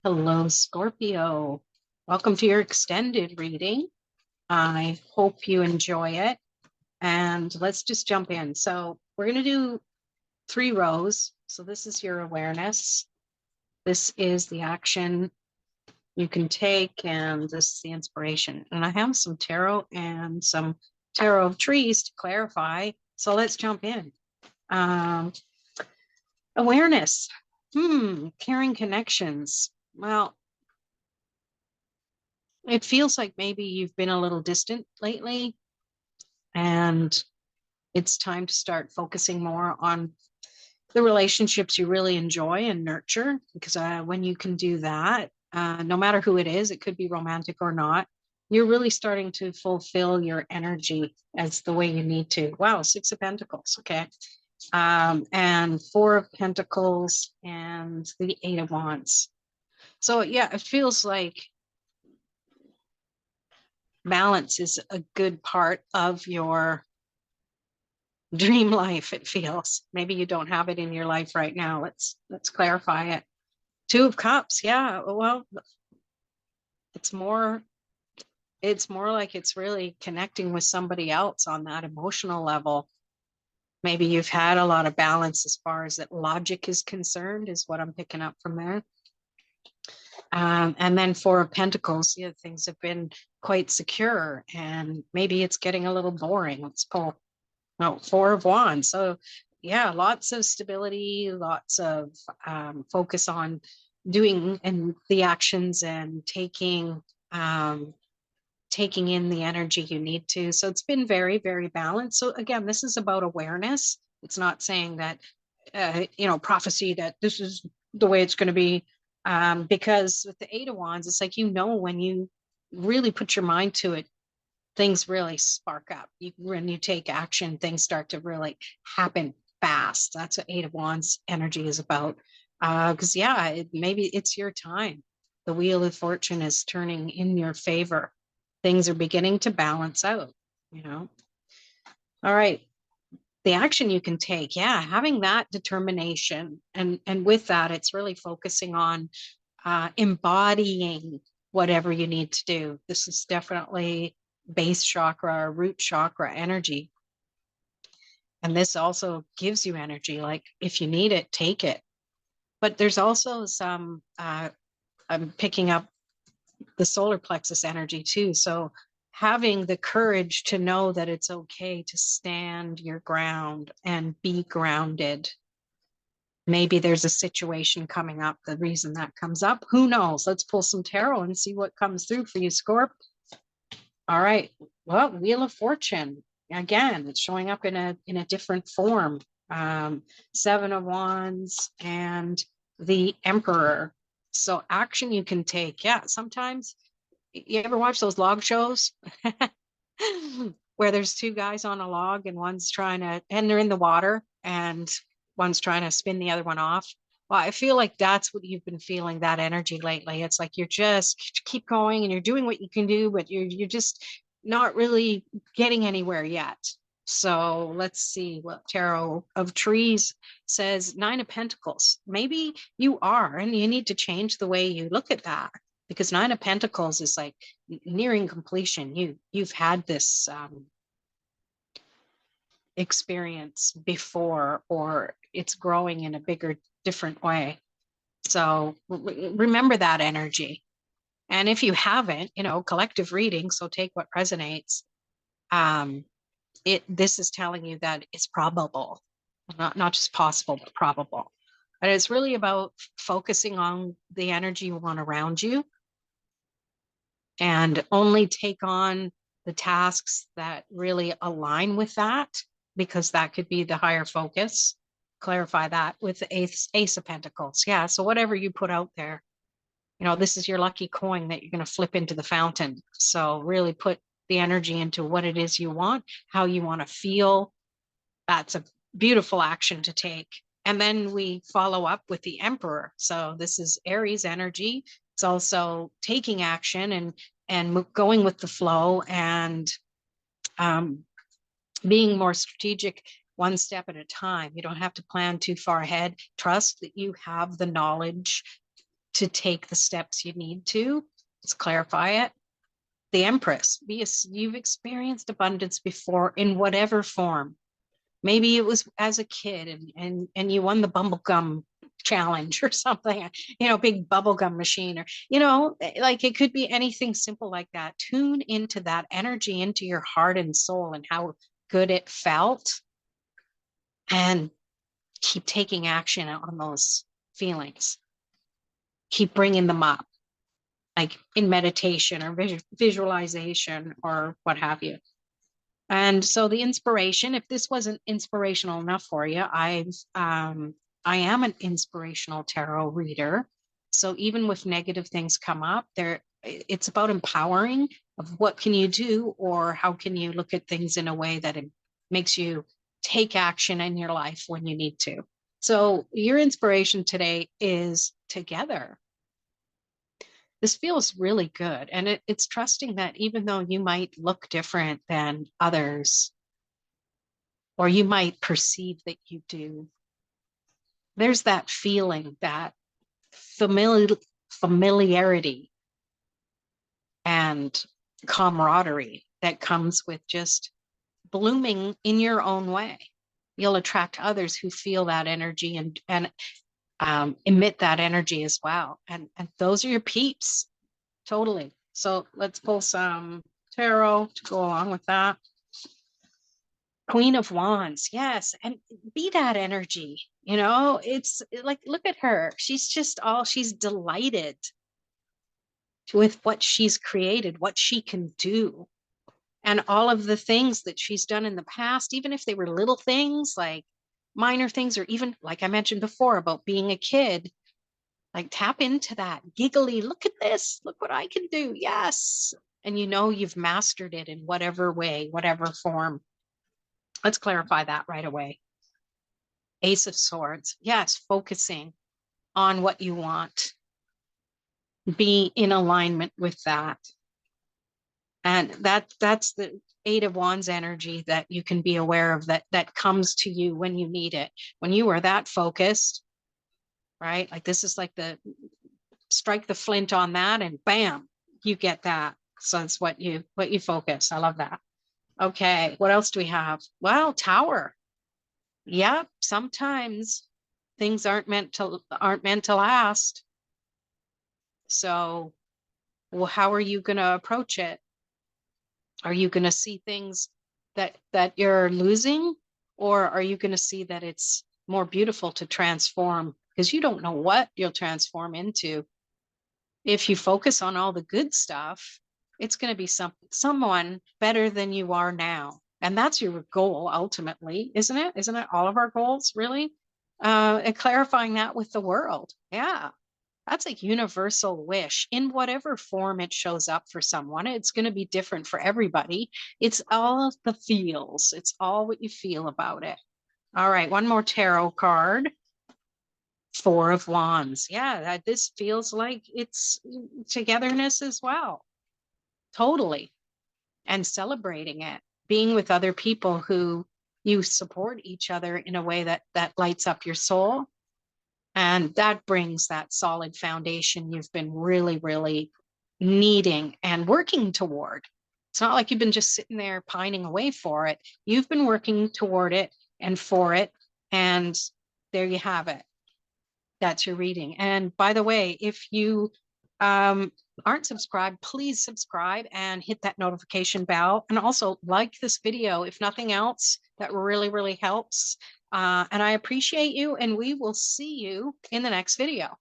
Hello, Scorpio. Welcome to your extended reading. I hope you enjoy it. And let's just jump in. So, we're going to do 3 rows. So, this is your awareness. This is the action you can take, and this is the inspiration. And I have some tarot and some tarot of trees to clarify. So, let's jump in. Awareness. Caring connections. Well, it feels like maybe you've been a little distant lately, and it's time to start focusing more on the relationships you really enjoy and nurture. Because when you can do that, no matter who it is, it could be romantic or not, you're really starting to fulfill your energy as the way you need to. Wow, Six of Pentacles. Okay. And Four of Pentacles and the Eight of Wands. So, yeah, it feels like balance is a good part of your dream life. It feels maybe you don't have it in your life right now. Let's clarify it. Two of Cups. Yeah, well, it's more like it's really connecting with somebody else on that emotional level. Maybe you've had a lot of balance as far as that logic is concerned, is what I'm picking up from there. And then Four of Pentacles, yeah, things have been quite secure, and maybe it's getting a little boring. Let's pull Four of Wands. So yeah, lots of stability, lots of focus on doing and the actions and taking in the energy you need to. So it's been very, very balanced. So again, this is about awareness. It's not saying that prophecy that this is the way it's going to be. Because with the Eight of Wands, it's like, when you really put your mind to it, things really spark up. When you take action, things start to really happen fast. That's what Eight of Wands energy is about. Because maybe it's your time. The wheel of fortune is turning in your favor. Things are beginning to balance out. All right. The action you can take, having that determination, and with that, it's really focusing on embodying whatever you need to do. This is definitely base chakra or root chakra energy. And this also gives you energy. Like if you need it, take it. But there's also some, I'm picking up the solar plexus energy too. So having the courage to know that it's okay to stand your ground and be grounded. Maybe there's a situation coming up. The reason that comes up, who knows? Let's pull some tarot and see what comes through for you, Scorp. All right. Well, Wheel of Fortune. Again, it's showing up in a different form. Seven of Wands and the Emperor. So action you can take. Yeah, sometimes you ever watch those log shows where there's two guys on a log and they're in the water and one's trying to spin the other one off. Well, I feel like that's what you've been feeling, that energy lately. It's like you're just keep going and you're doing what you can do, but you're just not really getting anywhere yet. So let's see what Tarot of Trees says. Nine of Pentacles. Maybe you are, and you need to change the way you look at that, because Nine of Pentacles is like nearing completion. You've had this experience before, or it's growing in a bigger, different way. So remember that energy. And if you haven't, collective reading, so take what resonates. This is telling you that it's probable, not just possible, but probable. And it's really about focusing on the energy you want around you, and only take on the tasks that really align with that, because that could be the higher focus. Clarify that with the Ace of Pentacles. Yeah. So whatever you put out there, this is your lucky coin that you're going to flip into the fountain. So really put the energy into what it is you want, how you want to feel. That's a beautiful action to take. And then we follow up with the Emperor. So this is Aries energy. It's also taking action and going with the flow, and being more strategic, one step at a time. You don't have to plan too far ahead. Trust that you have the knowledge to take the steps you need to. Let's clarify it. The Empress, you've experienced abundance before in whatever form. Maybe it was as a kid and you won the bubblegum challenge or something, big bubblegum machine, or, like it could be anything simple like that. Tune into that energy, into your heart and soul and how good it felt, and keep taking action on those feelings. Keep bringing them up, like in meditation or visualization or what have you. And so the inspiration, if this wasn't inspirational enough for you, I am an inspirational tarot reader. So even with negative things come up, it's about empowering of what can you do, or how can you look at things in a way that it makes you take action in your life when you need to. So your inspiration today is together. This feels really good. And it's trusting that even though you might look different than others, or you might perceive that you do, there's that feeling, that familiarity and camaraderie that comes with just blooming in your own way. You'll attract others who feel that energy and emit that energy as well. And those are your peeps. Totally. So let's pull some tarot to go along with that. Queen of Wands. Yes. And be that energy. It's like, look at her. She's delighted with what she's created, what she can do, and all of the things that she's done in the past, even if they were little things, like minor things, or even like I mentioned before about being a kid. Like tap into that giggly, look at this, look what I can do. Yes. And you've mastered it in whatever way, whatever form. Let's clarify that right away. Ace of Swords. Yes, focusing on what you want. Be in alignment with that. And that's the Eight of Wands energy that you can be aware of, that comes to you when you need it. When you are that focused, right? Like this is like the strike the flint on that and bam, you get that. So it's what you focus. I love that. Okay, what else do we have? Well, Tower. Yeah, sometimes things aren't meant to last. So, well, how are you going to approach it? Are you going to see things that you're losing, or are you going to see that it's more beautiful to transform, because you don't know what you'll transform into? If you focus on all the good stuff, it's going to be someone better than you are now. And that's your goal ultimately, isn't it? Isn't it all of our goals, really? And clarifying that with the world. Yeah. That's a universal wish in whatever form it shows up for someone. It's going to be different for everybody. It's all the feels. It's all what you feel about it. All right. One more tarot card. Four of Wands. Yeah, this feels like it's togetherness as well. Totally. And celebrating it, being with other people who you support each other in a way that lights up your soul. And that brings that solid foundation you've been really, really needing and working toward. It's not like you've been just sitting there pining away for it. You've been working toward it and for it. And there you have it. That's your reading. And by the way, if you aren't subscribed, please subscribe and hit that notification bell. And also like this video, if nothing else, that really, really helps. And I appreciate you. And we will see you in the next video.